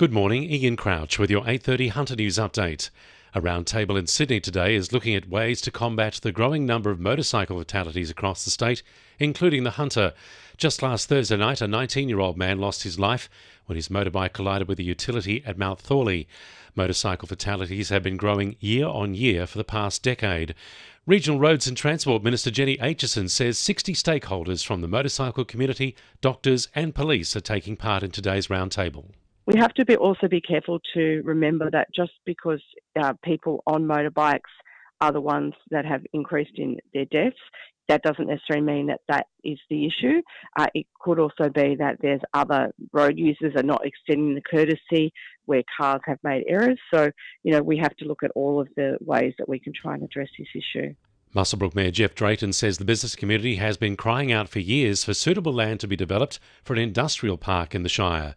Good morning, Ian Crouch with your 8:30 Hunter News update. A roundtable in Sydney today is looking at ways to combat the growing number of motorcycle fatalities across the state, including the Hunter. Just last Thursday night, a 19-year-old man lost his life when his motorbike collided with a utility at Mount Thorley. Motorcycle fatalities have been growing year on year for the past decade. Regional Roads and Transport Minister Jenny Aitchison says 60 stakeholders from the motorcycle community, doctors and police are taking part in today's roundtable. We have to also be careful to remember that just because people on motorbikes are the ones that have increased in their deaths, that doesn't necessarily mean that that is the issue. It could also be that there's other road users are not extending the courtesy where cars have made errors. So, we have to look at all of the ways that we can try and address this issue. Muswellbrook Mayor Jeff Drayton says the business community has been crying out for years for suitable land to be developed for an industrial park in the Shire.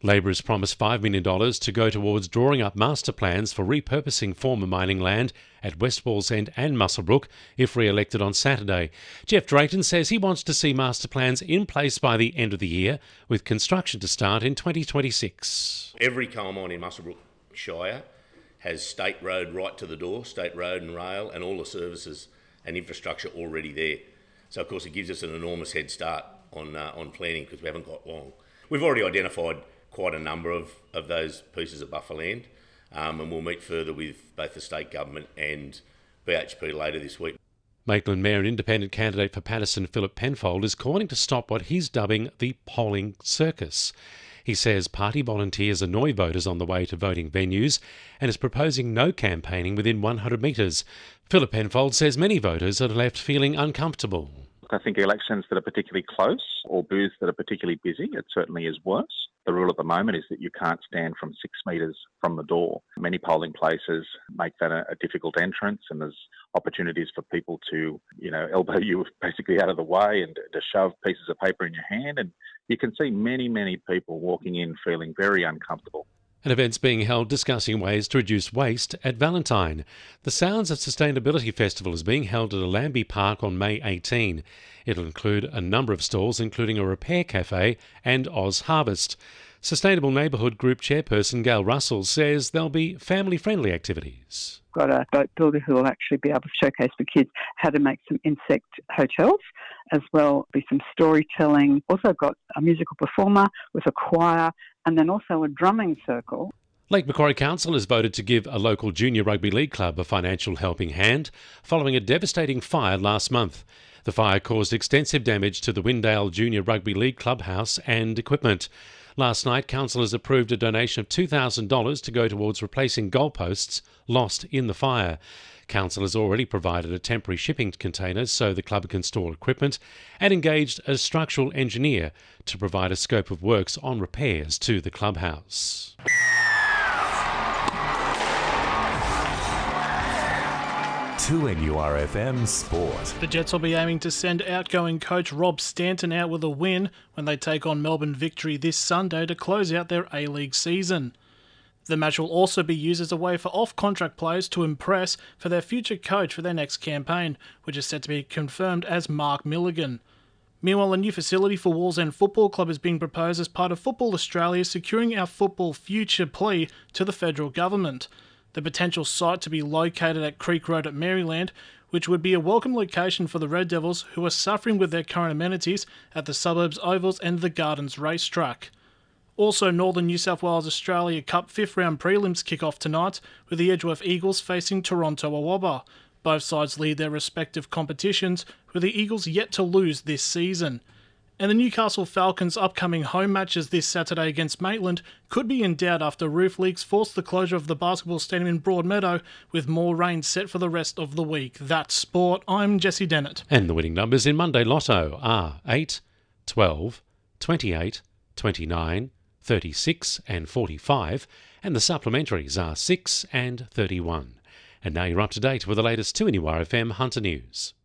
Labor has promised $5 million to go towards drawing up master plans for repurposing former mining land at West Wallsend and Muswellbrook if re-elected on Saturday. Jeff Drayton says he wants to see master plans in place by the end of the year, with construction to start in 2026. Every coal mine in Muswellbrook Shire has state road right to the door, state road and rail, and all the services and infrastructure already there. So, of course, it gives us an enormous head start on planning because we haven't got long. We've already identified quite a number of those pieces of buffer land, and we'll meet further with both the state government and BHP later this week. Maitland Mayor and independent candidate for Paterson, Philip Penfold, is calling to stop what he's dubbing the polling circus. He says party volunteers annoy voters on the way to voting venues and is proposing no campaigning within 100 metres. Philip Penfold says many voters are left feeling uncomfortable. I think elections that are particularly close or booths that are particularly busy, it certainly is worse. The rule at the moment is that you can't stand from 6 metres from the door. Many polling places make that a difficult entrance, and there's opportunities for people to, elbow you basically out of the way and to shove pieces of paper in your hand. And you can see many, many people walking in feeling very uncomfortable. An event's being held discussing ways to reduce waste at Valentine. The Sounds of Sustainability Festival is being held at Allambie Park on May 18. It'll include a number of stalls, including a repair cafe and Oz Harvest. Sustainable Neighbourhood Group Chairperson Gail Russell says there'll be family-friendly activities. Got a boat builder who will actually be able to showcase for kids how to make some insect hotels, as well be some storytelling. Also got a musical performer with a choir, and then also a drumming circle. Lake Macquarie Council has voted to give a local junior rugby league club a financial helping hand following a devastating fire last month. The fire caused extensive damage to the Windale Junior Rugby League clubhouse and equipment. Last night, councillors approved a donation of $2,000 to go towards replacing goalposts lost in the fire. Council has already provided a temporary shipping container so the club can store equipment and engaged a structural engineer to provide a scope of works on repairs to the clubhouse. (2NURFM) Sport. The Jets will be aiming to send outgoing coach Rob Stanton out with a win when they take on Melbourne Victory this Sunday to close out their A-League season. The match will also be used as a way for off-contract players to impress for their future coach for their next campaign, which is set to be confirmed as Mark Milligan. Meanwhile, a new facility for Wallsend Football Club is being proposed as part of Football Australia Securing Our Football Future plea to the federal government. The potential site to be located at Creek Road at Maryland, which would be a welcome location for the Red Devils, who are suffering with their current amenities at the Suburbs Ovals and the Gardens racetrack. Also, Northern New South Wales Australia Cup 5th round prelims kick off tonight, with the Edgeworth Eagles facing Toronto Awabba. Both sides lead their respective competitions, with the Eagles yet to lose this season. And the Newcastle Falcons' upcoming home matches this Saturday against Maitland could be in doubt after roof leaks forced the closure of the basketball stadium in Broadmeadow, with more rain set for the rest of the week. That's sport. I'm Jessie Dennett. And the winning numbers in Monday Lotto are 8, 12, 28, 29, 36 and 45, and the supplementaries are 6 and 31. And now you're up to date with the latest 2NURFM Hunter News.